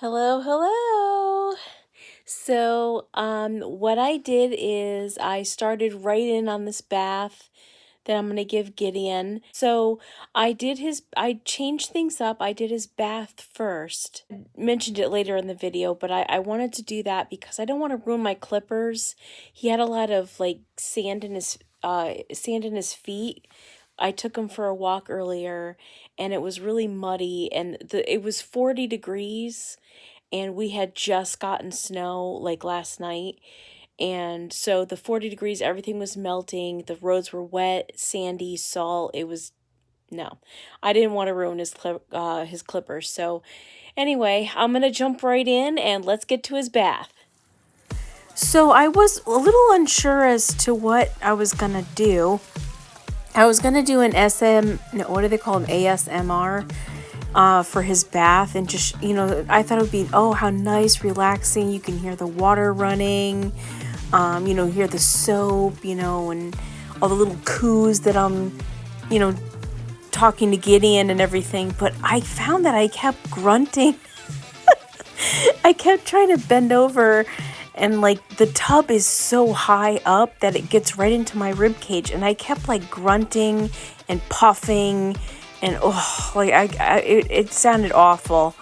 Hello, hello. What I did is I started right in on this bath that I'm gonna give Gideon. I changed things up. I did his bath first. I mentioned it later in the video, but I wanted to do that because I don't want to ruin my clippers. He had a lot of like sand in his feet. I took him for a walk earlier and it was really muddy and it was 40 degrees and we had just gotten snow like last night. And so the 40 degrees, everything was melting. The roads were wet, sandy, salt. It was no. I didn't want to ruin his clippers. So anyway, I'm going to jump right in and let's get to his bath. So I was a little unsure as to what I was going to do. I was going to do an what do they call them? ASMR. For his bath, and just, I thought it would be, oh, how nice, relaxing. You can hear the water running, hear the soap, and all the little coos that I'm, talking to Gideon and everything. But I found that I kept grunting. I kept trying to bend over, and like the tub is so high up that it gets right into my rib cage, and I kept like grunting and puffing. And it sounded awful.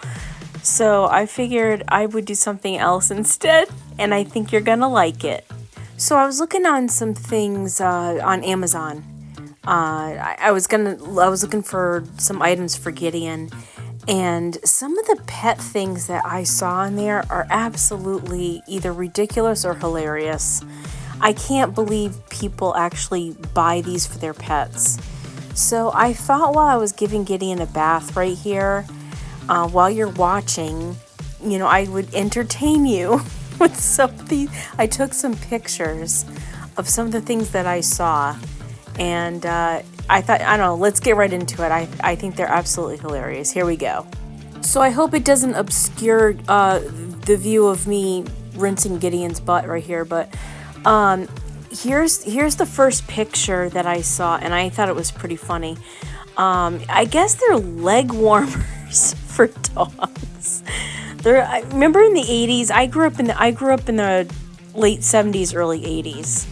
So I figured I would do something else instead, and I think you're gonna like it. So I was looking on some things on Amazon. I was looking for some items for Gideon, and some of the pet things that I saw in there are absolutely either ridiculous or hilarious. I can't believe people actually buy these for their pets. So I thought while I was giving Gideon a bath right here, while you're watching, I would entertain you with some of these. I took some pictures of some of the things that I saw, and I thought, I don't know, let's get right into it. I think they're absolutely hilarious. Here we go. So I hope it doesn't obscure the view of me rinsing Gideon's butt right here, but Here's the first picture that I saw, and I thought it was pretty funny. I guess they're leg warmers for dogs. I remember in the 80s. I grew up in the late 70s, early 80s,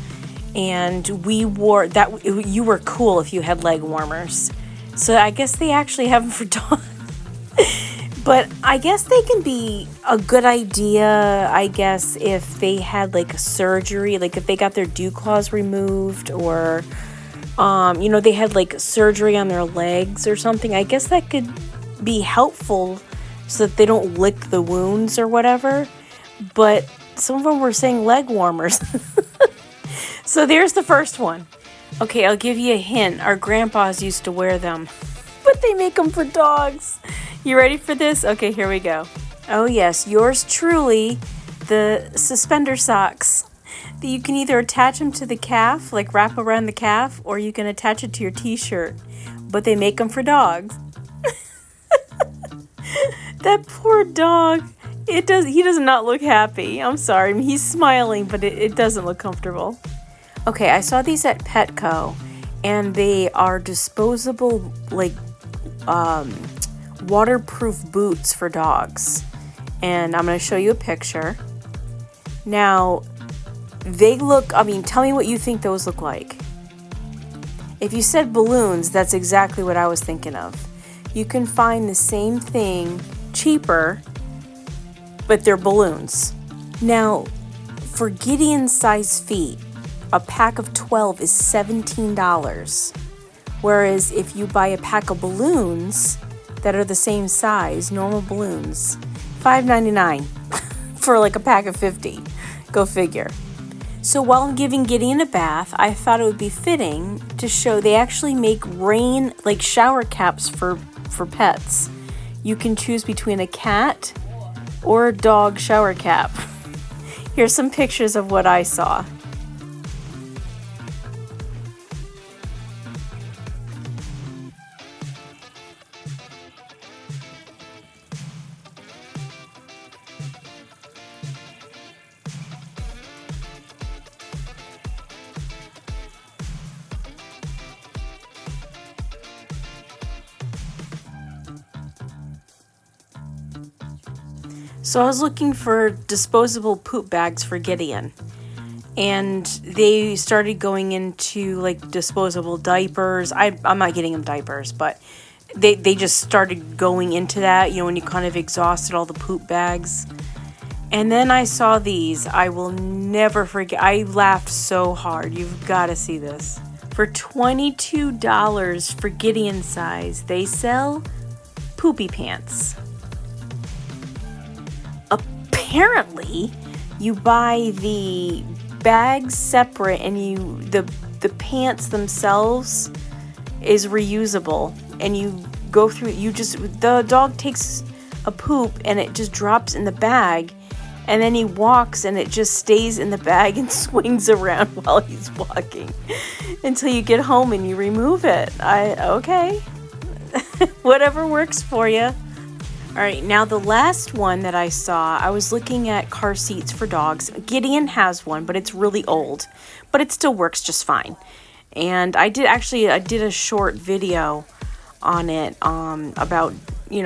and we wore that. You were cool if you had leg warmers. So I guess they actually have them for dogs. But I guess they can be a good idea, I guess, if they had like a surgery, like if they got their dew claws removed, or, they had like surgery on their legs or something. I guess that could be helpful so that they don't lick the wounds or whatever. But some of them were saying leg warmers. So there's the first one. Okay, I'll give you a hint. Our grandpas used to wear them, but they make them for dogs. You ready for this? Okay, here we go. Oh yes, yours truly, the suspender socks. You can either attach them to the calf, like wrap around the calf, or you can attach it to your t-shirt. But they make them for dogs. That poor dog. He does not look happy. I'm sorry. I mean, he's smiling, but it doesn't look comfortable. Okay, I saw these at Petco, and they are disposable, like, waterproof boots for dogs. And I'm going to show you a picture. Now, tell me what you think those look like. If you said balloons, that's exactly what I was thinking of. You can find the same thing cheaper, but they're balloons. Now, for Gideon's size feet, a pack of 12 is $17. Whereas if you buy a pack of balloons that are the same size, normal balloons, $5.99 for like a pack of 50. Go figure. So while I'm giving Gideon a bath, I thought it would be fitting to show they actually make shower caps for pets. You can choose between a cat or a dog shower cap. Here's some pictures of what I saw. So I was looking for disposable poop bags for Gideon. And they started going into like disposable diapers. I'm not getting him diapers, but they just started going into that, when you kind of exhausted all the poop bags. And then I saw these. I will never forget. I laughed so hard. You've got to see this. For $22 for Gideon size, they sell poopy pants. Apparently, you buy the bags separate, and the pants themselves is reusable, and you go through. The dog takes a poop and it just drops in the bag, and then he walks and it just stays in the bag and swings around while he's walking until you get home and you remove it. Okay. Whatever works for you. All right, now the last one that I saw, I was looking at car seats for dogs. Gideon has one, but it's really old, but it still works just fine. And I did a short video on it about,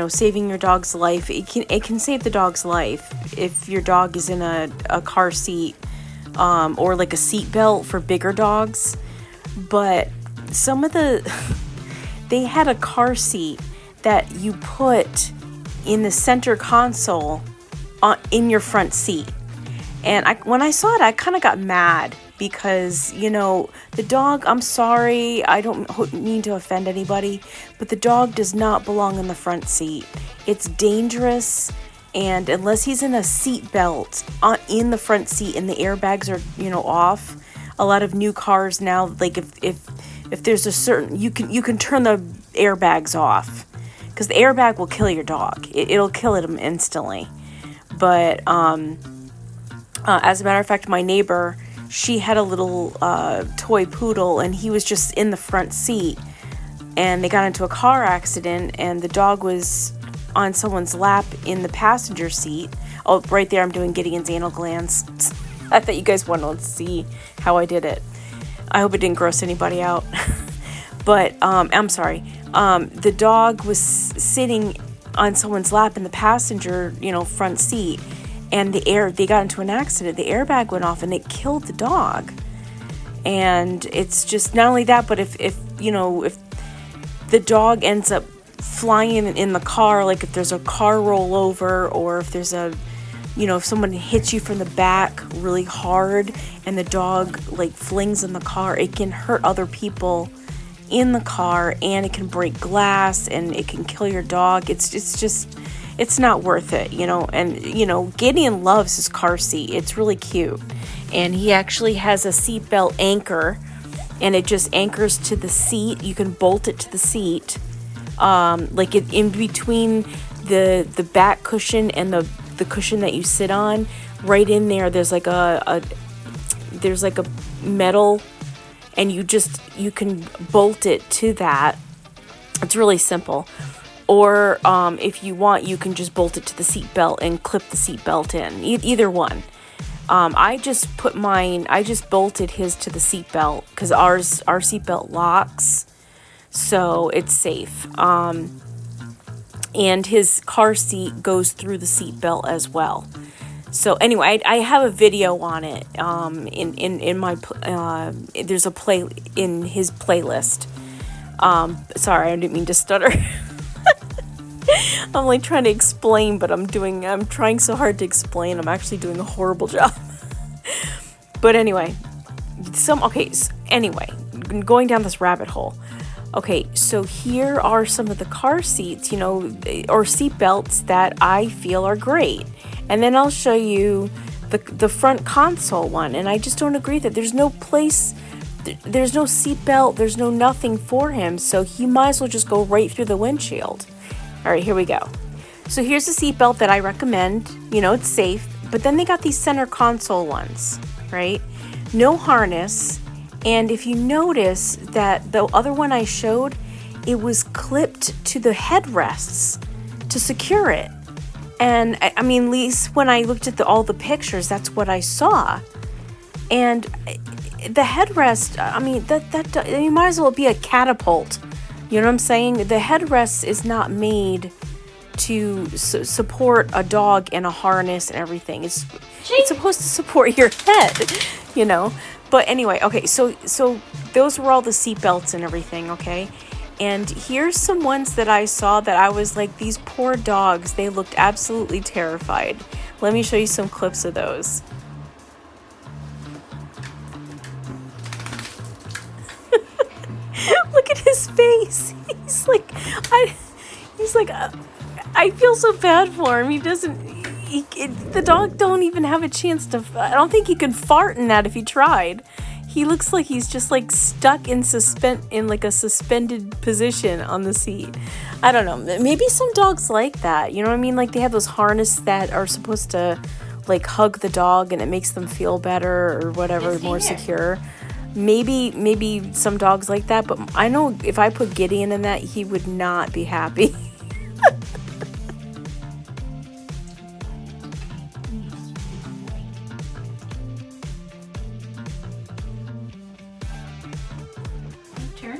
saving your dog's life. It can save the dog's life if your dog is in a car seat, or like a seat belt for bigger dogs. But they had a car seat that you put in the center console in your front seat. And when I saw it, I kind of got mad because, the dog, I'm sorry, I don't mean to offend anybody, but the dog does not belong in the front seat. It's dangerous, and unless he's in a seat belt in the front seat and the airbags are, off, a lot of new cars now, like if there's a certain, you can turn the airbags off, because the airbag will kill your dog. It'll kill him instantly. But as a matter of fact, my neighbor, she had a little toy poodle, and he was just in the front seat, and they got into a car accident, and the dog was on someone's lap in the passenger seat. Oh, right there, I'm doing Gideon's anal glands. I thought you guys wanted to see how I did it. I hope it didn't gross anybody out. But I'm sorry. The dog was sitting on someone's lap in the passenger, front seat, and they got into an accident. The airbag went off and it killed the dog. And it's just not only that, but if the dog ends up flying in the car, like if there's a car rollover, or if there's if someone hits you from the back really hard and the dog like flings in the car, it can hurt other people in the car, and it can break glass, and it can kill your dog. It's not worth it, and Gideon loves his car seat. It's really cute, and he actually has a seatbelt anchor, and it just anchors to the seat. You can bolt it to the seat, like in between the back cushion and the cushion that you sit on. Right in there, there's like a metal, and you can bolt it to that. It's really simple. Or if you want, you can just bolt it to the seat belt and clip the seat belt in. Either one. I just bolted his to the seat belt because our seat belt locks, so it's safe. And his car seat goes through the seat belt as well. So anyway, I have a video on it. In my there's a play in his playlist. Sorry, I didn't mean to stutter. I'm like trying to explain, but I'm trying so hard to explain. I'm actually doing a horrible job. But anyway, going down this rabbit hole. Okay, so here are some of the car seats, or seat belts that I feel are great. And then I'll show you the front console one. And I just don't agree that there's no place, there's no seat belt, there's no nothing for him. So he might as well just go right through the windshield. All right, here we go. So here's the seat belt that I recommend. It's safe. But then they got these center console ones, right? No harness. And if you notice that the other one I showed, it was clipped to the headrests to secure it. And I mean, at least when I looked at all the pictures, that's what I saw. And the headrest, I mean, that you might as well be a catapult. You know what I'm saying? The headrest is not made to support a dog in a harness and everything. It's supposed to support your head, you know. But anyway, okay, so those were all the seat belts and everything, okay? And here's some ones that I saw that I was like, these poor dogs, they looked absolutely terrified. Let me show you some clips of those. Look at his face. He's like, I feel so bad for him. He doesn't, the dog don't even have a chance to, I don't think he could fart in that if he tried. He looks like he's just like stuck in like a suspended position on the seat. I don't know. Maybe some dogs like that. You know what I mean? Like they have those harness that are supposed to like hug the dog and it makes them feel better or whatever, more secure. Maybe some dogs like that, but I know if I put Gideon in that, he would not be happy. Turn.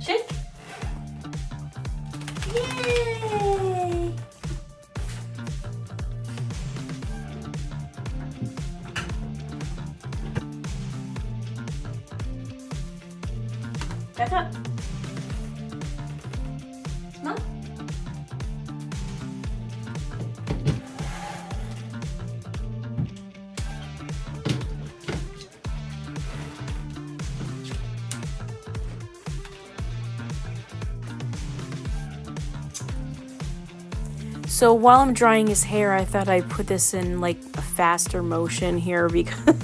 Shake. Yay! Back up. Come on. So while I'm drying his hair, I thought I'd put this in like a faster motion here because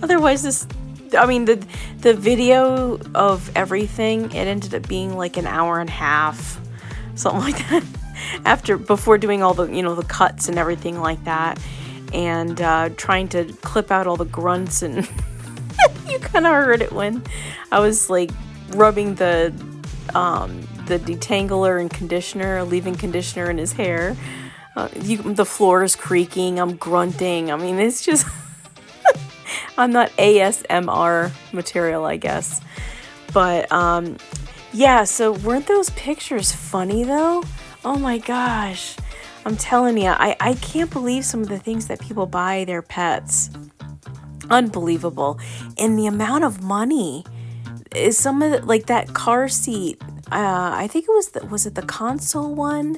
otherwise the video of everything, it ended up being like an hour and a half, something like that, before doing all the, the cuts and everything like that, and trying to clip out all the grunts, and you kind of heard it when I was like rubbing the detangler and conditioner, leaving conditioner in his hair. The floor is creaking, I'm grunting. I mean, it's just, I'm not ASMR material, I guess. But, yeah, so weren't those pictures funny, though? Oh my gosh. I'm telling you, I can't believe some of the things that people buy their pets. Unbelievable. And the amount of money is some of the, like that car seat. I think it was it the console one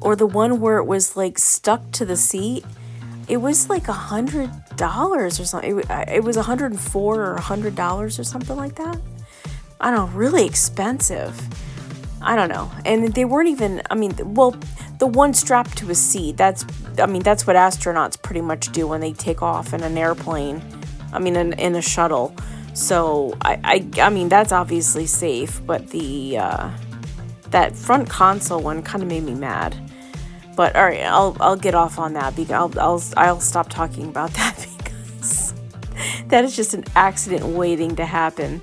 or the one where it was like stuck to the seat? It was like $100 or something. It was $104 or $100 or something like that. I don't know, really expensive. I don't know. And they weren't even, the one strapped to a seat, that's what astronauts pretty much do when they take off in an airplane. In a shuttle. So I mean that's obviously safe, but the that front console one kind of made me mad. But all right, I'll get off on that because I'll stop talking about that because that is just an accident waiting to happen.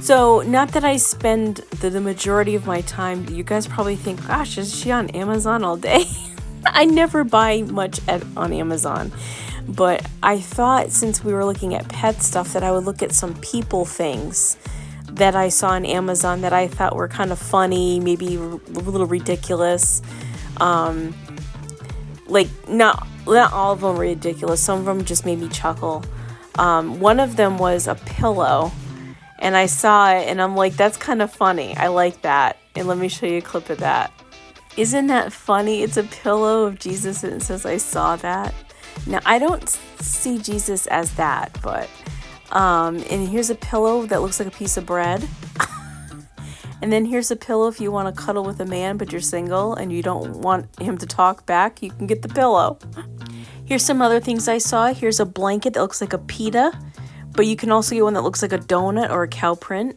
So not that I spend the majority of my time, you guys probably think, gosh, is she on Amazon all day? I never buy much on Amazon, but I thought since we were looking at pet stuff that I would look at some people things that I saw on Amazon that I thought were kind of funny, maybe a little ridiculous. Like not all of them were ridiculous. Some of them just made me chuckle. One of them was a pillow, and I saw it and I'm like, that's kind of funny. I like that. And let me show you a clip of that. Isn't that funny? It's a pillow of Jesus and it says, I saw that. Now, I don't see Jesus as that, but, and here's a pillow that looks like a piece of bread. And then here's a pillow if you want to cuddle with a man, but you're single and you don't want him to talk back, you can get the pillow. Here's some other things I saw. Here's a blanket that looks like a pita, but you can also get one that looks like a donut or a cow print.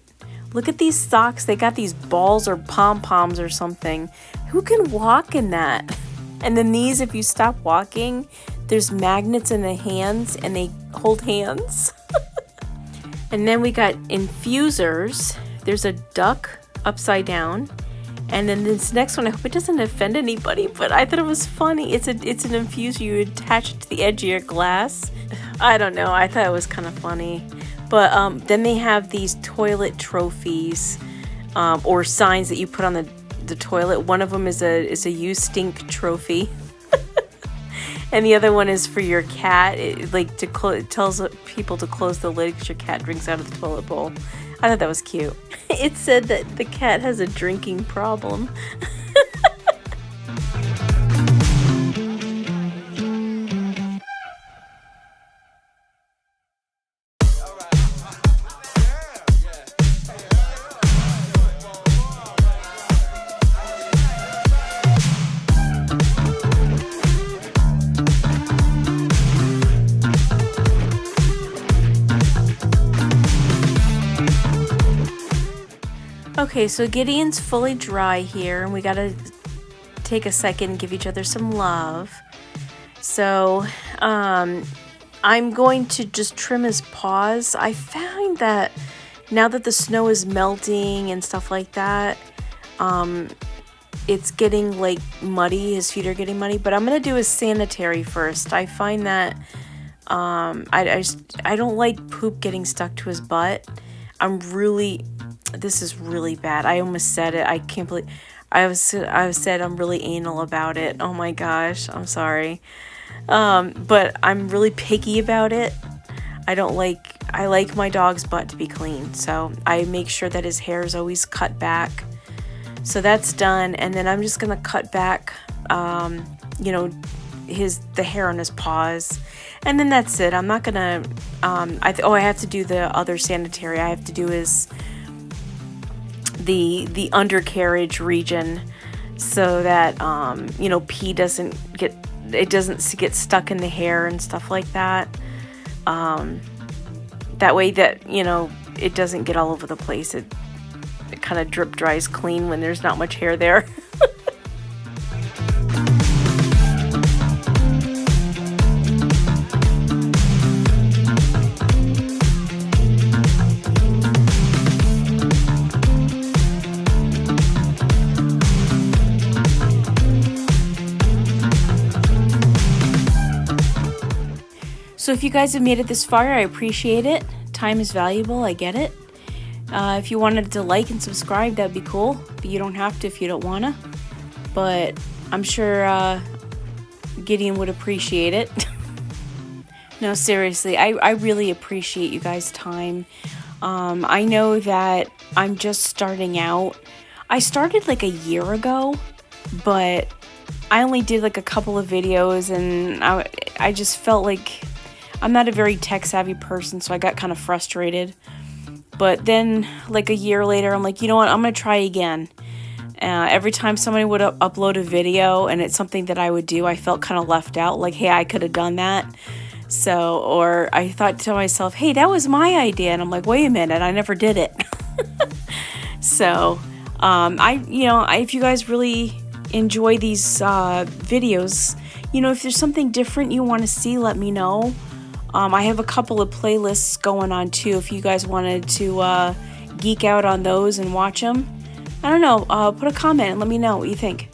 Look at these socks. They got these balls or pom-poms or something. Who can walk in that? And then these, if you stop walking, there's magnets in the hands and they hold hands. And then we got infusers. There's a duck upside down. And then this next one, I hope it doesn't offend anybody, but I thought it was funny. It's an infuser. You attach it to the edge of your glass. I don't know. I thought it was kind of funny. But then they have these toilet trophies or signs that you put on the toilet. One of them is a you stink trophy. And the other one is for your cat. It tells people to close the lid because your cat drinks out of the toilet bowl. I thought that was cute. It said that the cat has a drinking problem. Okay, so Gideon's fully dry here, and we gotta take a second and give each other some love. So, I'm going to just trim his paws. I found that now that the snow is melting and stuff like that, it's getting like muddy. His feet are getting muddy, but I'm gonna do his sanitary first. I find that I don't like poop getting stuck to his butt. This is really bad. I almost said it. I can't believe I said I'm really anal about it. Oh my gosh, I'm sorry. But I'm really picky about it. I like my dog's butt to be clean, so I make sure that his hair is always cut back. So that's done, and then I'm just gonna cut back, the hair on his paws, and then that's it. I'm not gonna. I have to do the other sanitary. I have to do his the undercarriage region, so that pee doesn't get stuck in the hair and stuff like that. That way that it doesn't get all over the place. It kind of drip dries clean when there's not much hair there. So if you guys have made it this far, I appreciate it. Time is valuable, I get it. If you wanted to like and subscribe, that'd be cool. But you don't have to if you don't wanna. But I'm sure Gideon would appreciate it. No, seriously, I really appreciate you guys' time. I know that I'm just starting out. I started like a year ago, but I only did like a couple of videos, and I just felt like I'm not a very tech-savvy person, so I got kind of frustrated. But then, like a year later, I'm like, you know what, I'm going to try again. Every time somebody would upload a video, and it's something that I would do, I felt kind of left out, like, hey, I could have done that. So, or I thought to myself, hey, that was my idea. And I'm like, wait a minute, I never did it. So, if you guys really enjoy these videos, if there's something different you want to see, let me know. I have a couple of playlists going on too, if you guys wanted to geek out on those and watch them. I don't know, put a comment and let me know what you think.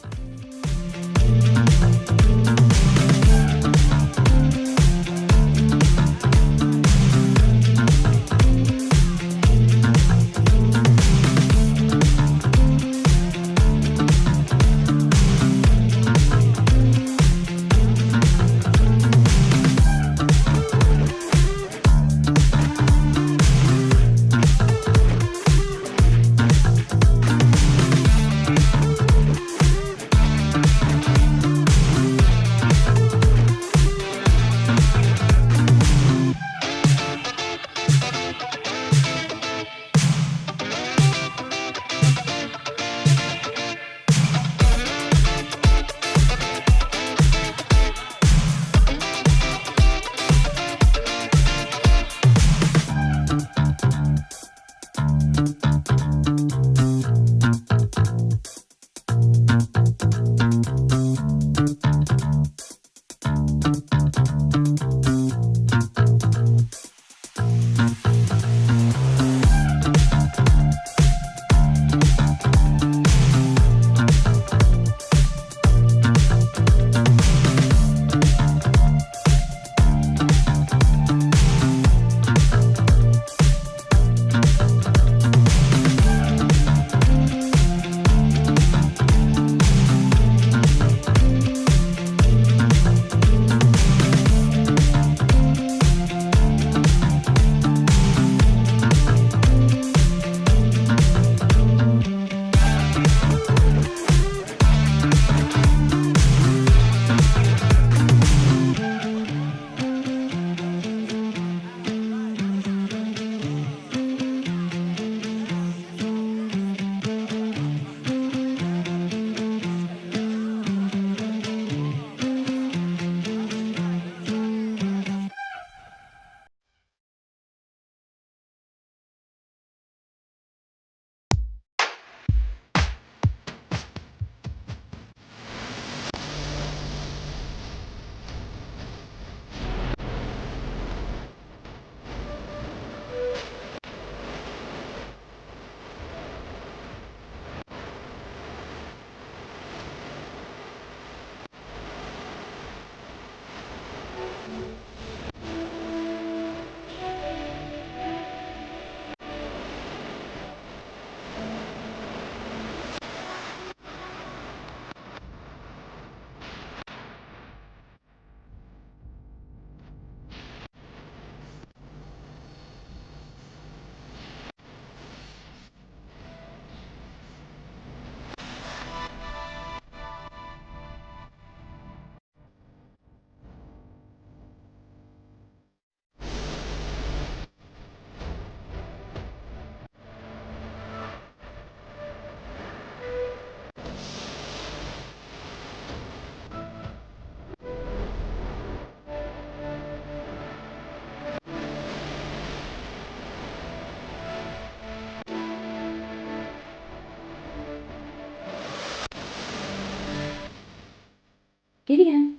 Gideon,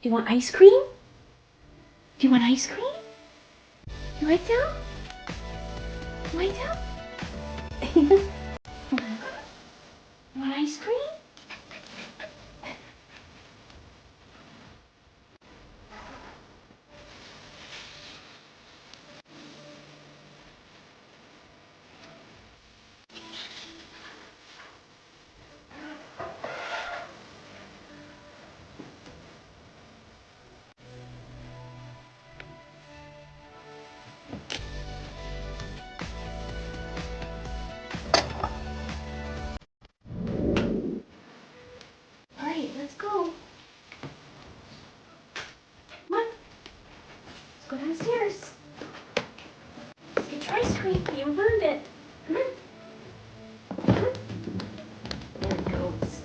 do you want ice cream? Do you want ice cream? You like some? You like some? You want ice cream? All right, let's go. Come on, let's go downstairs. Let's get your ice cream. You earned it. Come on. Come on. There it goes.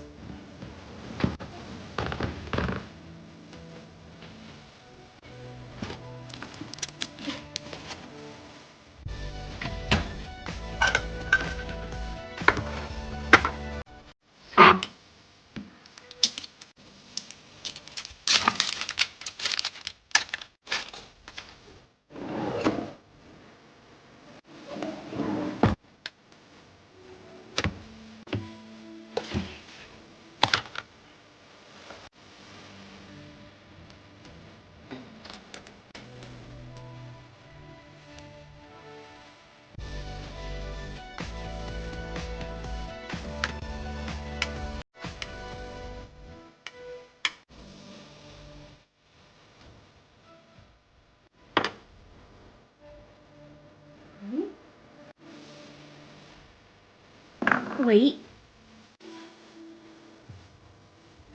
Wait.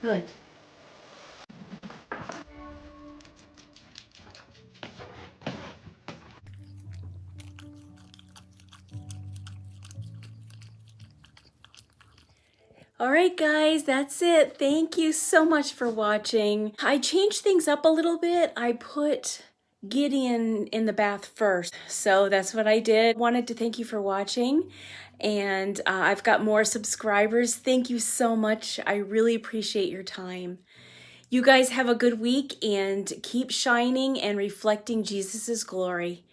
Good. All right, guys, that's it. Thank you so much for watching. I changed things up a little bit. I put Gideon in the bath first, so that's what I did. Wanted to thank you for watching, and I've got more subscribers. Thank you so much. I really appreciate your time. You guys have a good week and keep shining and reflecting Jesus's glory.